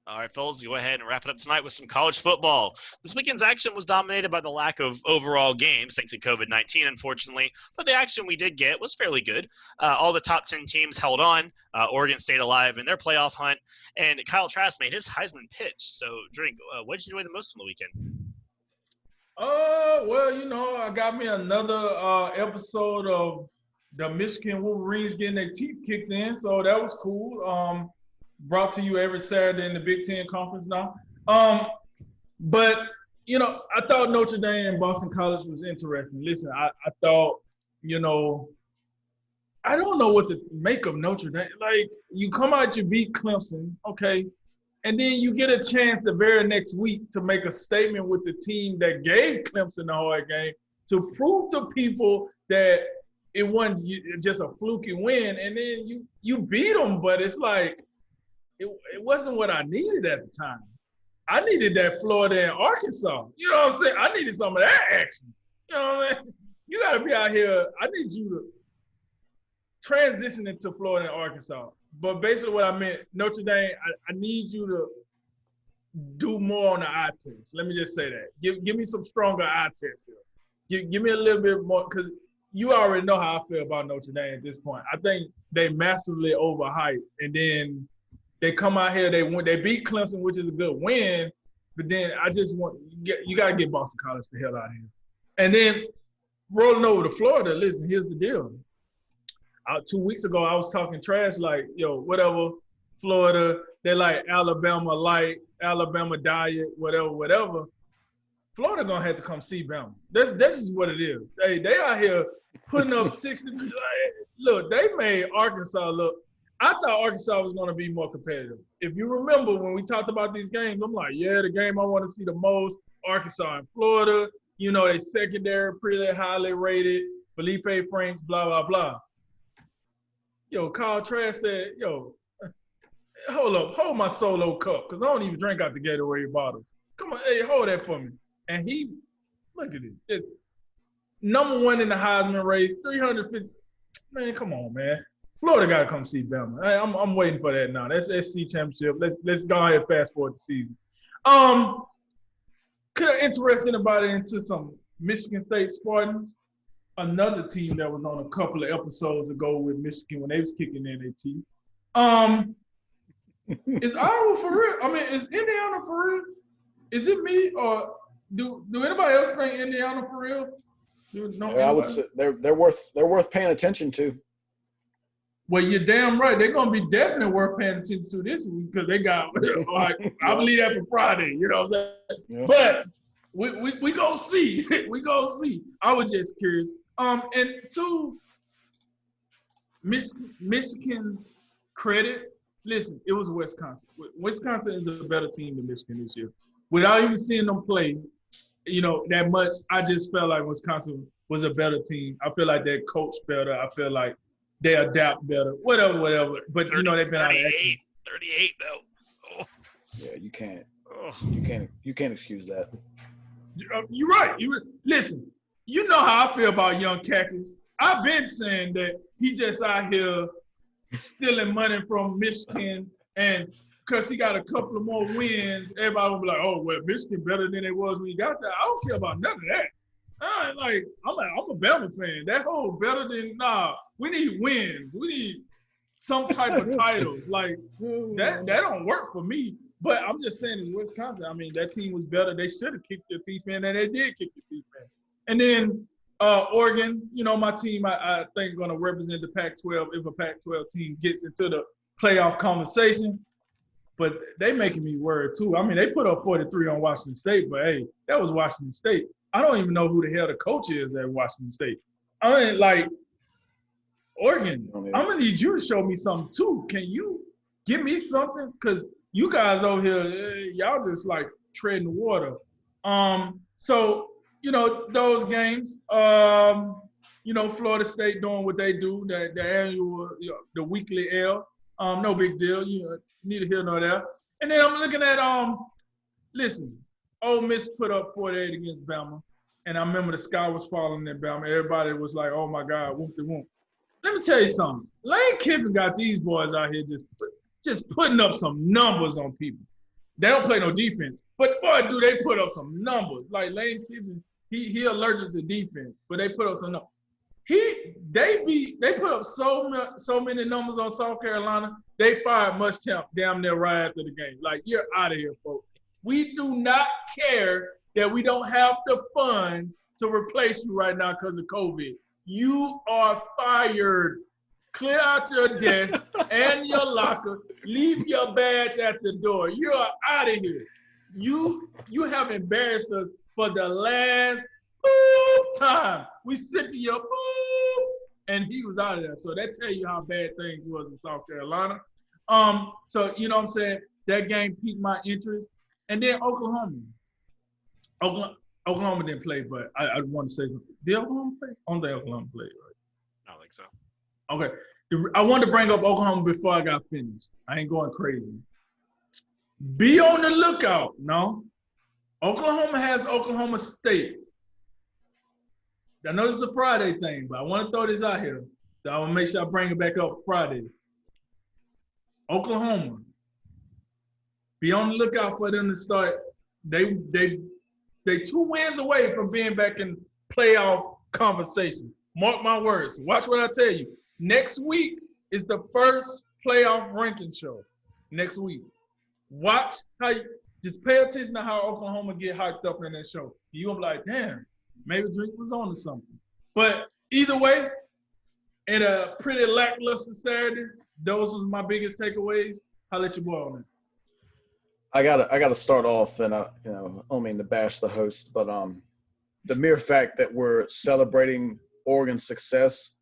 All right, fellas, go ahead and wrap it up tonight with some college football. This weekend's action was dominated by the lack of overall games, thanks to COVID-19, unfortunately. But the action we did get was fairly good. All the top 10 teams held on. Oregon stayed alive in their playoff hunt. And Kyle Trask made his Heisman pitch. So, Drink, what did you enjoy the most from the weekend? Well, I got me another episode of the Michigan Wolverines getting their teeth kicked in, so that was cool. Brought to you every Saturday in the Big Ten Conference now. But I thought Notre Dame and Boston College was interesting. Listen, I thought, I don't know what to make of Notre Dame. Like, you come out, you beat Clemson, okay, and then you get a chance the very next week to make a statement with the team that gave Clemson the hard game to prove to people that it wasn't just a fluky win, and then you beat them, but it's like, it wasn't what I needed at the time. I needed that Florida and Arkansas. You know what I'm saying? I needed some of that action. You know what I mean? You got to be out here. I need you to transition into Florida and Arkansas. But basically what I meant, Notre Dame, I need you to do more on the eye test. Let me just say that. Give me some stronger eye tests here. Give me a little bit more, because you already know how I feel about Notre Dame at this point. I think they massively overhyped, and then they come out here, they beat Clemson, which is a good win, but then I just want you got to get Boston College the hell out of here. And then rolling over to Florida, listen, here's the deal. 2 weeks ago, I was talking trash like, whatever, Florida, they like Alabama light, Alabama diet, whatever. Florida going to have to come see Bama. This is what it is. They out here putting up 60. Look, they made Arkansas look. I thought Arkansas was going to be more competitive. If you remember when we talked about these games, I'm like, the game I want to see the most, Arkansas and Florida. They secondary, pretty highly rated. Felipe Franks, blah, blah, blah. Kyle Trask said, hold my solo cup, because I don't even drink out the Gatorade bottles. Come on, hold that for me. And look at it. It's number one in the Heisman race, 350. Man, come on, man. Florida got to come see Bama. I'm waiting for that now. That's SC championship. Let's go ahead and fast forward the season. Could I interest anybody into some Michigan State Spartans? Another team that was on a couple of episodes ago with Michigan when they was kicking in their teeth. Is Iowa for real? I mean, is Indiana for real? Is it me, or do anybody else think Indiana for real? I would say they're worth paying attention to. Well, you're damn right. They're gonna be definitely worth paying attention to this week, because they got I believe that for Friday. You know what I'm saying? Yeah. But we gonna see. We gonna see. I was just curious. And to Michigan's credit, listen, it was Wisconsin. Wisconsin is a better team than Michigan this year. Without even seeing them play, that much, I just felt like Wisconsin was a better team. I feel like they coach better. I feel like they adapt better. Whatever. But 30, they've been out of action. 38 though. Oh. Yeah, you can't. You can't excuse that. You're right. Listen. You know how I feel about young Cactus. I've been saying that he just out here stealing money from Michigan, and because he got a couple of more wins, everybody will be like, "Oh, well, Michigan better than it was when he got there." I don't care about none of that. I'm a Bama fan. That whole better than we need wins. We need some type of titles. Like that don't work for me. But I'm just saying, in Wisconsin, I mean, that team was better. They should have kicked their teeth in, and they did kick their teeth in. And then Oregon, my team, I think, going to represent the Pac-12 if a Pac-12 team gets into the playoff conversation. But they making me worried, too. I mean, they put up 43 on Washington State, but, hey, that was Washington State. I don't even know who the hell the coach is at Washington State. I mean, like, Oregon, I'm going to need you to show me something, too. Can you give me something? Because you guys over here, y'all just, like, treading water. So – those games, Florida State doing what they do, the annual, the weekly L, no big deal, neither here nor there. And then I'm looking at, listen, Ole Miss put up 48 against Bama, and I remember the sky was falling in Bama. Everybody was like, oh my God, whoop-de-whoop. Let me tell you something. Lane Kiffin got these boys out here just putting up some numbers on people. They don't play no defense. But boy, do they put up some numbers. Like Lane Kiffin, he allergic to defense, but they put up some numbers. They put up so many numbers on South Carolina. They fired Muschamp damn near right after the game. Like, you're out of here, folks. We do not care that we don't have the funds to replace you right now because of COVID. You are fired. Clear out your desk and your locker. Leave your badge at the door. You are out of here. You have embarrassed us for the last time. We sick of your and he was out of there. So that tell you how bad things was in South Carolina. So you know what I'm saying? That game piqued my interest. And then Oklahoma didn't play, but I want to say, did Oklahoma play? Only Oklahoma played, right? I don't think so. Okay. I wanted to bring up Oklahoma before I got finished. I ain't going crazy. Be on the lookout, no? Oklahoma has Oklahoma State. I know this is a Friday thing, but I want to throw this out here. So I want to make sure I bring it back up Friday. Oklahoma. Be on the lookout for them to start. They 2 wins away from being back in playoff conversation. Mark my words. Watch what I tell you. Next week is the first playoff ranking show. Next week. Watch how just pay attention to how Oklahoma get hyped up in that show. You're going to be like, damn, maybe Drake was on to something. But either way, in a pretty lackluster Saturday, those were my biggest takeaways. I'll let you boy on it. I gotta start off, and I don't mean to bash the host, but the mere fact that we're celebrating Oregon's success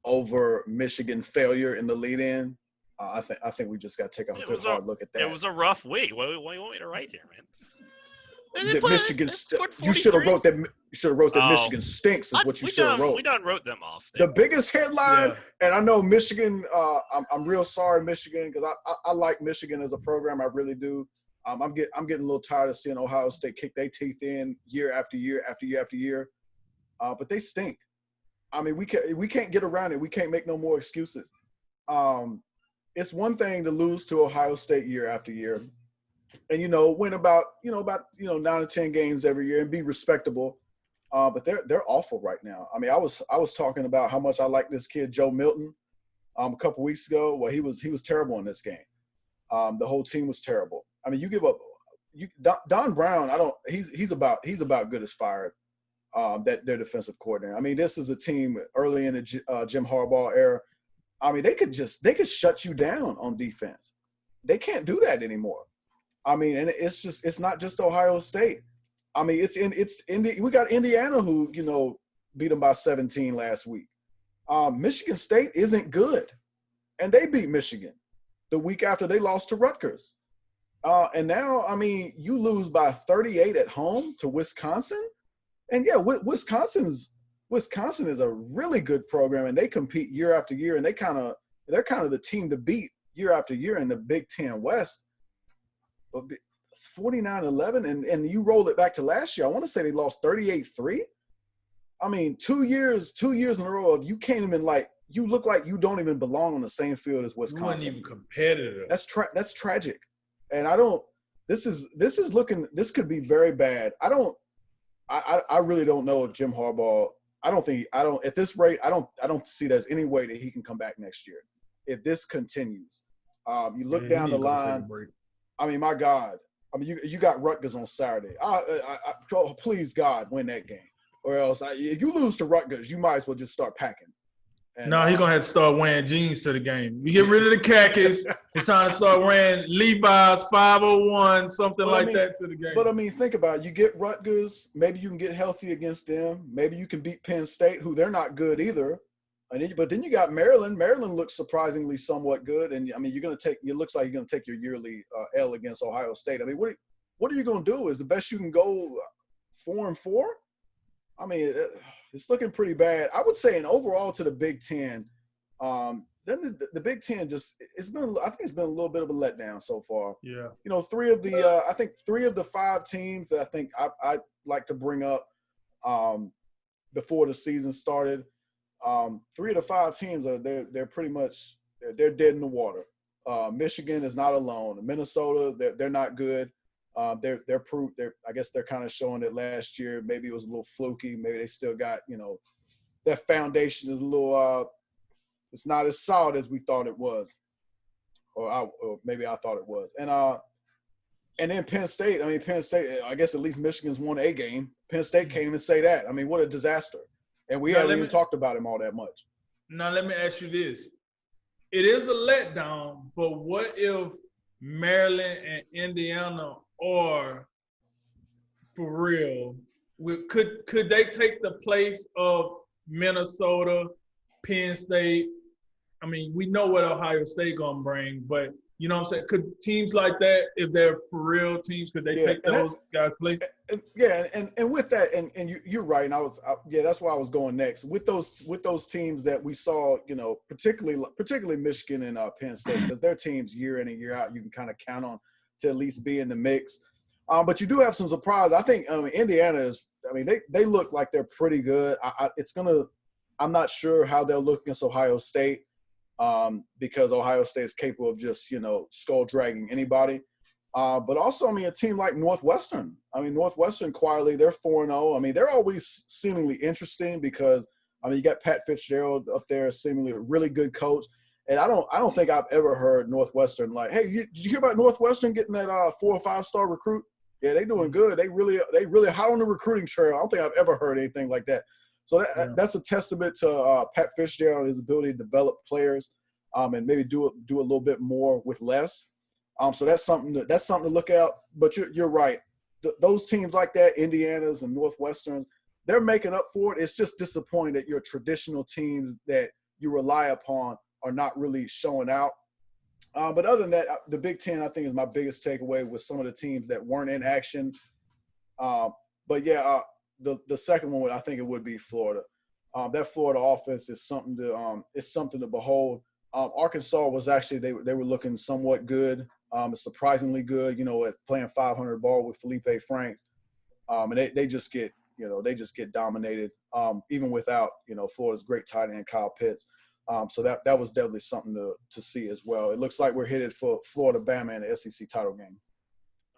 over Michigan failure in the lead-in, I think we just got to take a good hard look at that. It was a rough week. What do you want me to write here, man? You should have wrote that. Michigan stinks. Is what you should have wrote. We done wrote them off. The biggest headline, and I know Michigan. I'm real sorry, Michigan, because I like Michigan as a program. I really do. I'm getting a little tired of seeing Ohio State kick their teeth in year after year after year after year. But they stink. I mean, we can't get around it. We can't make no more excuses. It's one thing to lose to Ohio State year after year, and win about 9 or 10 games every year and be respectable. But they're awful right now. I mean, I was talking about how much I like this kid Joe Milton a couple weeks ago. Well, he was terrible in this game. The whole team was terrible. I mean, you give up. Don Brown. He's about good as fired. That their defensive coordinator. I mean, this is a team early in the Jim Harbaugh era. I mean, they could shut you down on defense. They can't do that anymore. I mean, and it's not just Ohio State. I mean, we got Indiana who beat them by 17 last week. Michigan State isn't good, and they beat Michigan the week after they lost to Rutgers. And now, I mean, you lose by 38 at home to Wisconsin. And yeah, Wisconsin is a really good program, and they compete year after year, and they're kind of the team to beat year after year in the Big Ten West. But 49-11, and you roll it back to last year. I want to say they lost 38-3. I mean, 2 years in a row of you can't even you look like you don't even belong on the same field as Wisconsin. You weren't even competitive. That's tragic, and this could be very bad. I really don't know if Jim Harbaugh. At this rate, I don't see there's any way that he can come back next year if this continues. You look down the line. I mean, my God. I mean, you got Rutgers on Saturday. Please, God, win that game. Or else, if you lose to Rutgers, you might as well just start packing. No, he's going to have to start wearing jeans to the game. You get rid of the khakis. It's time to start wearing Levi's 501, something that to the game. But, I mean, think about it. You get Rutgers. Maybe you can get healthy against them. Maybe you can beat Penn State, who they're not good either. But then you got Maryland. Maryland looks surprisingly somewhat good. And, I mean, it looks like you're going to take your yearly L against Ohio State. I mean, what are you going to do? Is the best you can go 4-4? I mean, it's looking pretty bad. I would say, overall to the Big Ten, then the Big Ten I think it's been a little bit of a letdown so far. Yeah. Three of the 5 teams that I think I'd like to bring up before the season started. 3 of the 5 teams they're pretty much they're dead in the water. Michigan is not alone. Minnesota, they're not good. They're proof. I guess they're kind of showing it last year. Maybe it was a little fluky. Maybe they still got, their foundation is a little. It's not as solid as we thought it was, or maybe I thought it was. And then Penn State. I mean, Penn State. I guess at least Michigan's won a game. Penn State can't even say that. I mean, what a disaster. And we haven't even talked about him all that much. Now let me ask you this: it is a letdown, but what if Maryland and Indiana are for real? Could they take the place of Minnesota, Penn State? I mean, we know what Ohio State gonna bring, but you know what I'm saying? Could teams like that, if they're for real teams, could they take those guys' place? And with that, and you're right. And that's why I was going next. With those teams that we saw, particularly Michigan and Penn State, because their teams year in and year out, you can kind of count on to at least be in the mix. But you do have some surprise. I think Indiana is. I mean, they look like they're pretty good. I'm not sure how they'll look against Ohio State. Because Ohio State is capable of just, skull dragging anybody. But also, a team like Northwestern. Northwestern quietly, they're 4-0. They're always seemingly interesting because, you got Pat Fitzgerald up there, seemingly a really good coach. And I don't think I've ever heard Northwestern like, hey, did you hear about Northwestern getting that 4 or 5 star recruit? Yeah, they doing good. They really hot on the recruiting trail. I don't think I've ever heard anything like that. So that's a testament to Pat Fitzgerald and his ability to develop players, and maybe do a little bit more with less. So that's something to look at. But you're right. Those teams like that, Indiana's and Northwesterns, they're making up for it. It's just disappointing that your traditional teams that you rely upon are not really showing out. But other than that, the Big Ten, I think, is my biggest takeaway with some of the teams that weren't in action. The second one, I think it would be Florida. That Florida offense is something to behold. Arkansas was actually they were looking somewhat good, surprisingly good. At playing 500 ball with Felipe Franks, and they just get dominated, even without Florida's great tight end Kyle Pitts. So that was definitely something to see as well. It looks like we're headed for Florida Bama in the SEC title game.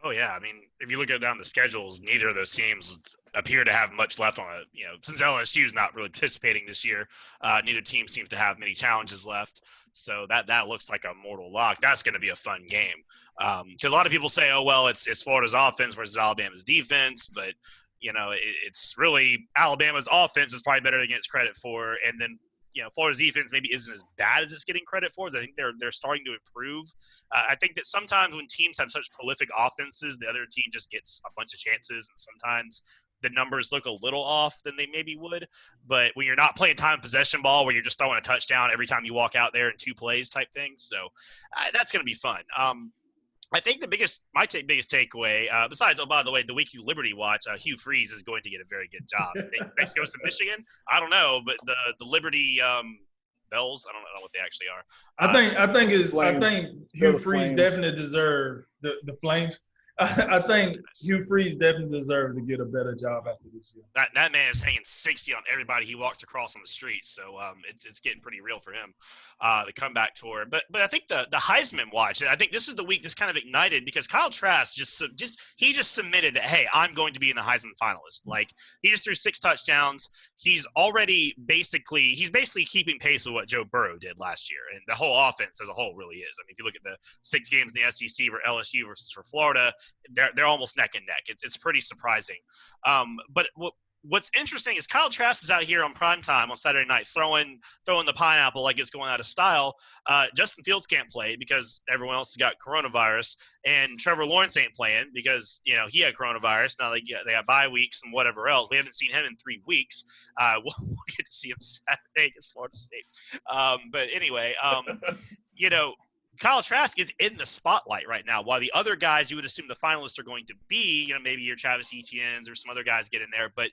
Oh, yeah. If you look at down the schedules, neither of those teams appear to have much left on it. Since LSU is not really participating this year, neither team seems to have many challenges left. So that looks like a mortal lock. That's going to be a fun game. Because a lot of people say, oh, well, it's Florida's offense versus Alabama's defense. But, it's really Alabama's offense is probably better than it gets credit for. And then, Florida's defense maybe isn't as bad as it's getting credit for. I think they're starting to improve. I think that sometimes when teams have such prolific offenses, the other team just gets a bunch of chances, and sometimes the numbers look a little off than they maybe would. But when you're not playing time possession ball, where you're just throwing a touchdown every time you walk out there in 2 plays type things, so that's going to be fun. I think biggest takeaway, besides, oh, by the way, the week you Liberty watch, Hugh Freeze is going to get a very good job. Next goes to Michigan. I don't know, but the Liberty Bells, I don't know what they actually are. I think Hugh Freeze definitely deserved the Flames. I think Hugh Freeze definitely deserved to get a better job after this year. That man is hanging 60 on everybody he walks across on the street, so it's getting pretty real for him, the comeback tour. But I think the Heisman watch, I think this is the week this kind of ignited because Kyle Trask just submitted that, hey, I'm going to be in the Heisman finalist. Like, he just threw 6 touchdowns. He's basically keeping pace with what Joe Burrow did last year, and the whole offense as a whole really is. If you look at the 6 games in the SEC for LSU versus for Florida, they're almost neck and neck. It's pretty surprising. But what's interesting is Kyle Trask is out here on primetime on Saturday night throwing the pineapple like it's going out of style. Justin Fields can't play because everyone else has got coronavirus, and Trevor Lawrence ain't playing because he had coronavirus. Now they got bye weeks and whatever else. We haven't seen him in 3 weeks. We'll get to see him Saturday against Florida State. But anyway, Kyle Trask is in the spotlight right now, while the other guys you would assume the finalists are going to be, maybe your Travis Etienne's or some other guys get in there. But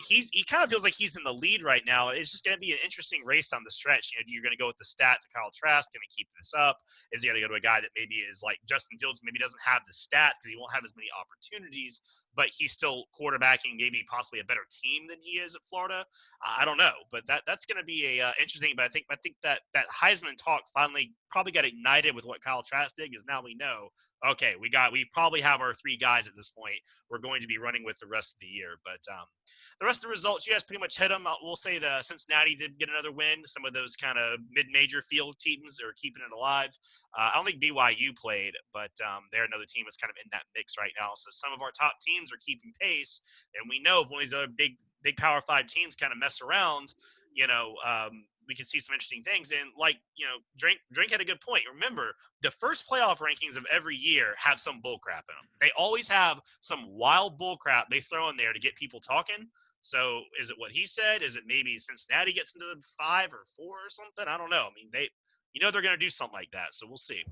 he kind of feels like he's in the lead right now. It's just going to be an interesting race down the stretch. You're going to go with the stats of Kyle Trask. Going to keep this up? Is he going to go to a guy that maybe is like Justin Fields, maybe doesn't have the stats because he won't have as many opportunities, but he's still quarterbacking maybe possibly a better team than he is at Florida? I don't know, but that's going to be a interesting. But I think that Heisman talk finally probably got ignited with what Kyle Trask did, because now we know, okay, we probably have our 3 guys at this point we're going to be running with the rest of the year. But the rest of the results, you guys pretty much hit them. We'll say the Cincinnati did get another win. Some of those kind of mid-major field teams are keeping it alive. I don't think BYU played, but they're another team that's kind of in that mix right now. So some of our top teams are keeping pace, and we know if one of these other big Power 5 teams kind of mess around, we can see some interesting things. And Drink had a good point. Remember, the first playoff rankings of every year have some bull crap in them. They always have some wild bull crap they throw in there to get people talking. So is it what he said? Is it maybe Cincinnati gets into 5 or 4 or something? I don't know. I mean, they're going to do something like that. So we'll see.